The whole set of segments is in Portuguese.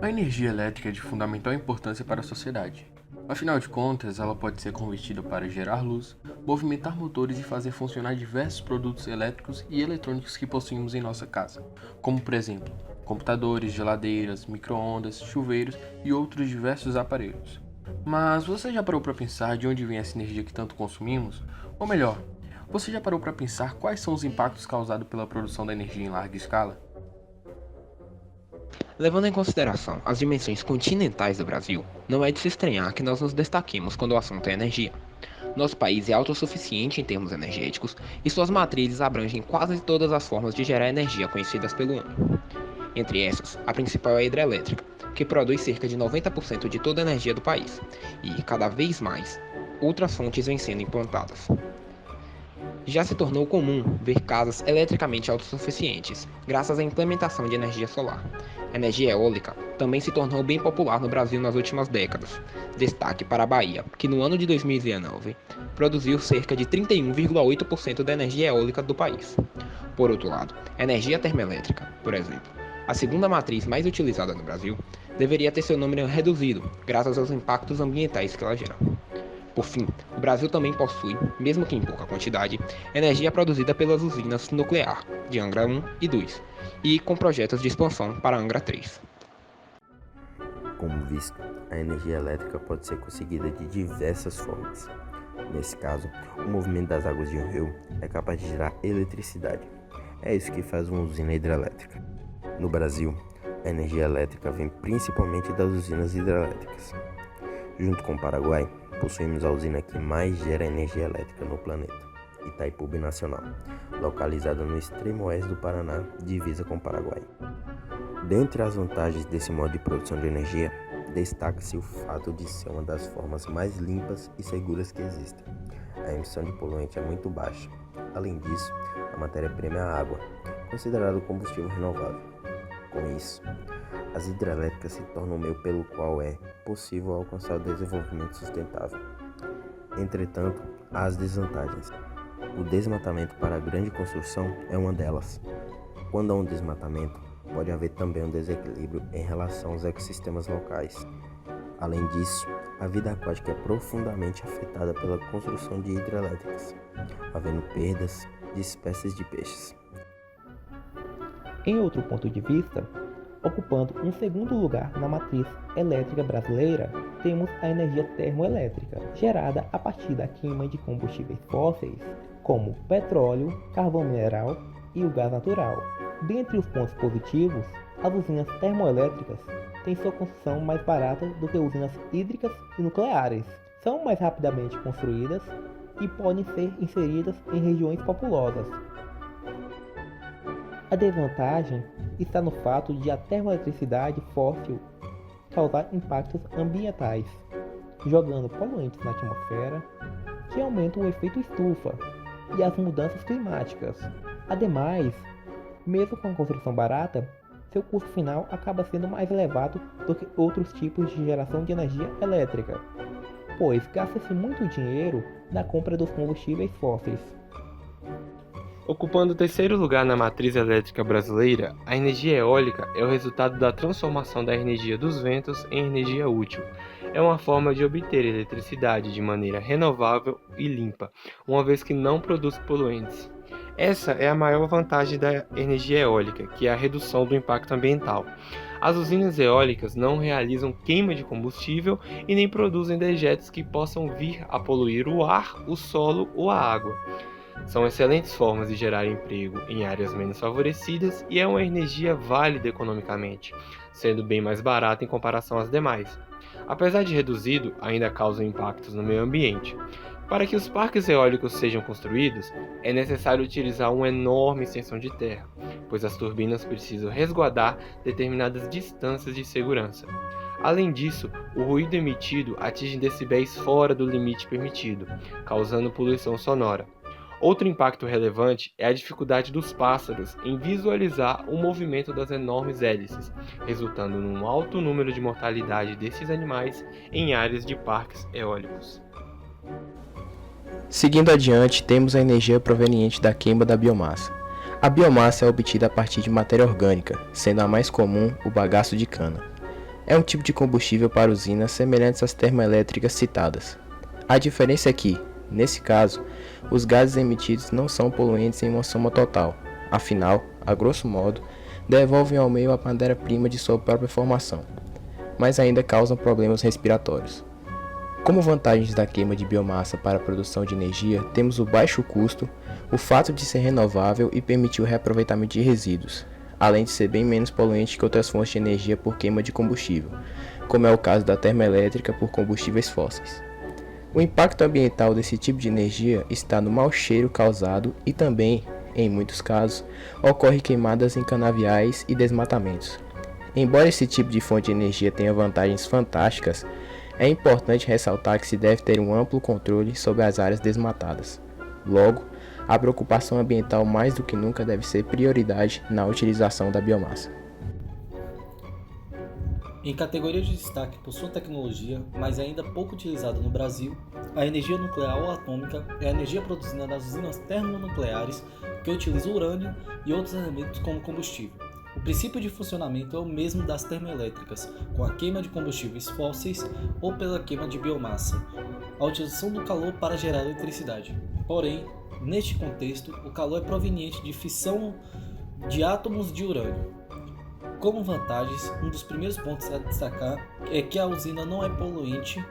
A energia elétrica é de fundamental importância para a sociedade. Afinal de contas, ela pode ser convertida para gerar luz, movimentar motores e fazer funcionar diversos produtos elétricos e eletrônicos que possuímos em nossa casa, como por exemplo, computadores, geladeiras, micro-ondas, chuveiros e outros diversos aparelhos. Mas você já parou para pensar de onde vem essa energia que tanto consumimos? Ou melhor, você já parou para pensar quais são os impactos causados pela produção da energia em larga escala? Levando em consideração as dimensões continentais do Brasil, não é de se estranhar que nós nos destaquemos quando o assunto é energia. Nosso país é autossuficiente em termos energéticos e suas matrizes abrangem quase todas as formas de gerar energia conhecidas pelo homem. Entre essas, a principal é a hidrelétrica, que produz cerca de 90% de toda a energia do país, e, cada vez mais, outras fontes vêm sendo implantadas. Já se tornou comum ver casas eletricamente autossuficientes, graças à implementação de energia solar. A energia eólica também se tornou bem popular no Brasil nas últimas décadas. Destaque para a Bahia, que no ano de 2019 produziu cerca de 31,8% da energia eólica do país. Por outro lado, a energia termoelétrica, por exemplo, a segunda matriz mais utilizada no Brasil, deveria ter seu número reduzido, graças aos impactos ambientais que ela gera. Por fim, o Brasil também possui, mesmo que em pouca quantidade, energia produzida pelas usinas nuclear de Angra 1 e 2, e com projetos de expansão para Angra 3. Como visto, a energia elétrica pode ser conseguida de diversas formas. Nesse caso, o movimento das águas de um rio é capaz de gerar eletricidade. É isso que faz uma usina hidrelétrica. No Brasil, a energia elétrica vem principalmente das usinas hidrelétricas. Junto com o Paraguai, possuímos a usina que mais gera energia elétrica no planeta, Itaipu Nacional, localizada no extremo oeste do Paraná, divisa com o Paraguai. Dentre as vantagens desse modo de produção de energia, destaca-se o fato de ser uma das formas mais limpas e seguras que existem. A emissão de poluente é muito baixa. Além disso, a matéria-prima é a água, considerada combustível renovável. Com isso, as hidrelétricas se tornam o meio pelo qual é possível alcançar o desenvolvimento sustentável. Entretanto, há as desvantagens. O desmatamento para a grande construção é uma delas. Quando há um desmatamento, pode haver também um desequilíbrio em relação aos ecossistemas locais. Além disso, a vida aquática é profundamente afetada pela construção de hidrelétricas, havendo perdas de espécies de peixes. Em outro ponto de vista, ocupando um segundo lugar na matriz elétrica brasileira, temos a energia termoelétrica, gerada a partir da queima de combustíveis fósseis, como petróleo, carvão mineral e o gás natural. Dentre os pontos positivos, as usinas termoelétricas têm sua construção mais barata do que usinas hídricas e nucleares. São mais rapidamente construídas e podem ser inseridas em regiões populosas. A desvantagem está no fato de a termoeletricidade fóssil causar impactos ambientais, jogando poluentes na atmosfera, que aumentam o efeito estufa e as mudanças climáticas. Ademais, mesmo com a construção barata, seu custo final acaba sendo mais elevado do que outros tipos de geração de energia elétrica, pois gasta-se muito dinheiro na compra dos combustíveis fósseis. Ocupando o terceiro lugar na matriz elétrica brasileira, a energia eólica é o resultado da transformação da energia dos ventos em energia útil. É uma forma de obter eletricidade de maneira renovável e limpa, uma vez que não produz poluentes. Essa é a maior vantagem da energia eólica, que é a redução do impacto ambiental. As usinas eólicas não realizam queima de combustível e nem produzem dejetos que possam vir a poluir o ar, o solo ou a água. São excelentes formas de gerar emprego em áreas menos favorecidas e é uma energia válida economicamente, sendo bem mais barata em comparação às demais. Apesar de reduzido, ainda causam impactos no meio ambiente. Para que os parques eólicos sejam construídos, é necessário utilizar uma enorme extensão de terra, pois as turbinas precisam resguardar determinadas distâncias de segurança. Além disso, o ruído emitido atinge decibéis fora do limite permitido, causando poluição sonora. Outro impacto relevante é a dificuldade dos pássaros em visualizar o movimento das enormes hélices, resultando num alto número de mortalidade desses animais em áreas de parques eólicos. Seguindo adiante, temos a energia proveniente da queima da biomassa. A biomassa é obtida a partir de matéria orgânica, sendo a mais comum o bagaço de cana. É um tipo de combustível para usinas semelhantes às termoelétricas citadas. A diferença é que, nesse caso, os gases emitidos não são poluentes em uma soma total, afinal, a grosso modo, devolvem ao meio a matéria-prima de sua própria formação, mas ainda causam problemas respiratórios. Como vantagens da queima de biomassa para a produção de energia, temos o baixo custo, o fato de ser renovável e permitir o reaproveitamento de resíduos, além de ser bem menos poluente que outras fontes de energia por queima de combustível, como é o caso da termoelétrica por combustíveis fósseis. O impacto ambiental desse tipo de energia está no mau cheiro causado e também, em muitos casos, ocorre queimadas em canaviais e desmatamentos. Embora esse tipo de fonte de energia tenha vantagens fantásticas, é importante ressaltar que se deve ter um amplo controle sobre as áreas desmatadas. Logo, a preocupação ambiental mais do que nunca deve ser prioridade na utilização da biomassa. Em categoria de destaque por sua tecnologia, mas ainda pouco utilizada no Brasil, a energia nuclear ou atômica é a energia produzida nas usinas termonucleares que utilizam urânio e outros elementos como combustível. O princípio de funcionamento é o mesmo das termoelétricas, com a queima de combustíveis fósseis ou pela queima de biomassa, a utilização do calor para gerar eletricidade. Porém, neste contexto, o calor é proveniente de fissão de átomos de urânio. Como vantagens, um dos primeiros pontos a destacar é que a usina não é poluente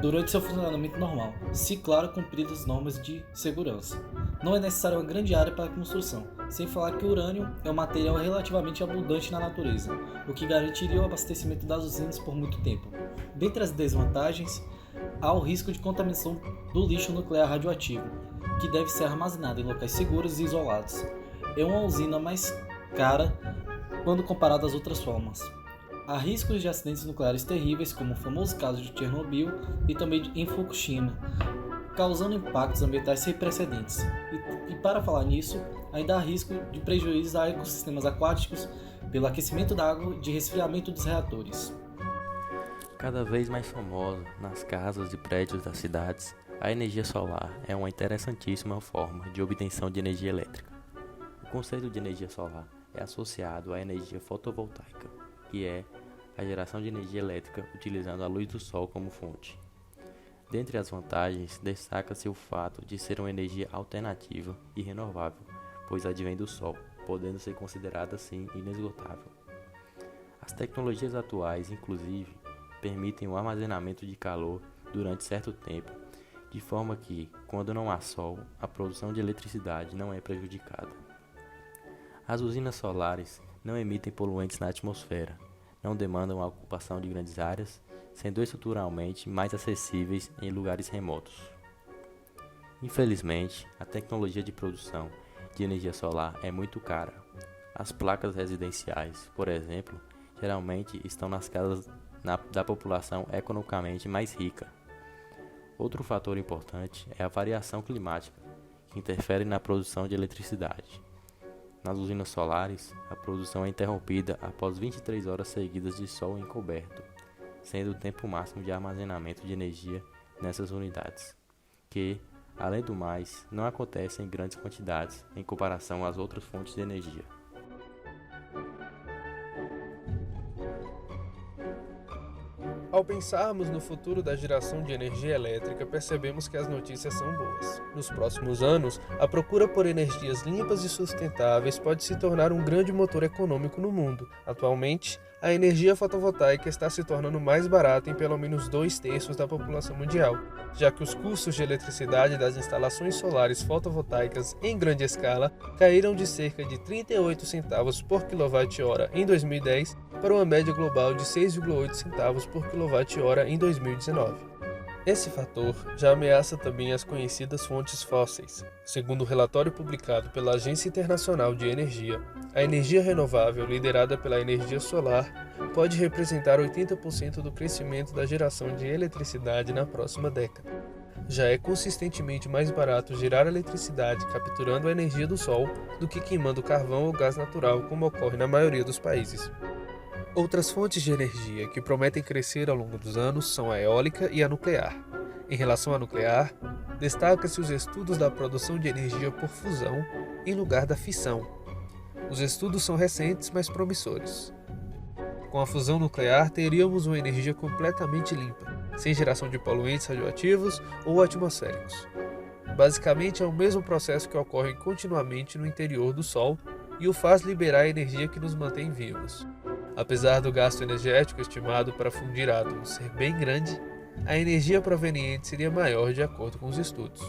durante seu funcionamento normal, se claro cumpridas as normas de segurança. Não é necessária uma grande área para a construção, sem falar que o urânio é um material relativamente abundante na natureza, o que garantiria o abastecimento das usinas por muito tempo. Dentre as desvantagens, há o risco de contaminação do lixo nuclear radioativo, que deve ser armazenado em locais seguros e isolados. É uma usina mais cara quando comparado às outras formas. Há riscos de acidentes nucleares terríveis, como o famoso caso de Chernobyl e também em Fukushima, causando impactos ambientais sem precedentes. E para falar nisso, ainda há risco de prejuízos a ecossistemas aquáticos pelo aquecimento da água e de resfriamento dos reatores. Cada vez mais famosa nas casas e prédios das cidades, a energia solar é uma interessantíssima forma de obtenção de energia elétrica. O conceito de energia solar é associado à energia fotovoltaica, que é a geração de energia elétrica utilizando a luz do sol como fonte. Dentre as vantagens, destaca-se o fato de ser uma energia alternativa e renovável, pois advém do sol, podendo ser considerada assim inesgotável. As tecnologias atuais, inclusive, permitem o armazenamento de calor durante certo tempo, de forma que, quando não há sol, a produção de eletricidade não é prejudicada. As usinas solares não emitem poluentes na atmosfera, não demandam a ocupação de grandes áreas, sendo estruturalmente mais acessíveis em lugares remotos. Infelizmente, a tecnologia de produção de energia solar é muito cara. As placas residenciais, por exemplo, geralmente estão nas casas da população economicamente mais rica. Outro fator importante é a variação climática, que interfere na produção de eletricidade. Nas usinas solares, a produção é interrompida após 23 horas seguidas de sol encoberto, sendo o tempo máximo de armazenamento de energia nessas unidades, que, além do mais, não acontece em grandes quantidades em comparação às outras fontes de energia. Ao pensarmos no futuro da geração de energia elétrica, percebemos que as notícias são boas. Nos próximos anos, a procura por energias limpas e sustentáveis pode se tornar um grande motor econômico no mundo. Atualmente, a energia fotovoltaica está se tornando mais barata em pelo menos 2/3 da população mundial, já que os custos de eletricidade das instalações solares fotovoltaicas em grande escala caíram de cerca de 38 centavos por kWh em 2010 para uma média global de 6,8 centavos por kWh em 2019. Esse fator já ameaça também as conhecidas fontes fósseis. Segundo o relatório publicado pela Agência Internacional de Energia, a energia renovável liderada pela energia solar pode representar 80% do crescimento da geração de eletricidade na próxima década. Já é consistentemente mais barato gerar eletricidade capturando a energia do sol do que queimando carvão ou gás natural, como ocorre na maioria dos países. Outras fontes de energia que prometem crescer ao longo dos anos são a eólica e a nuclear. Em relação à nuclear, destaca-se os estudos da produção de energia por fusão em lugar da fissão. Os estudos são recentes, mas promissores. Com a fusão nuclear, teríamos uma energia completamente limpa, sem geração de poluentes radioativos ou atmosféricos. Basicamente, é o mesmo processo que ocorre continuamente no interior do Sol e o faz liberar a energia que nos mantém vivos. Apesar do gasto energético estimado para fundir átomos ser bem grande, a energia proveniente seria maior de acordo com os estudos.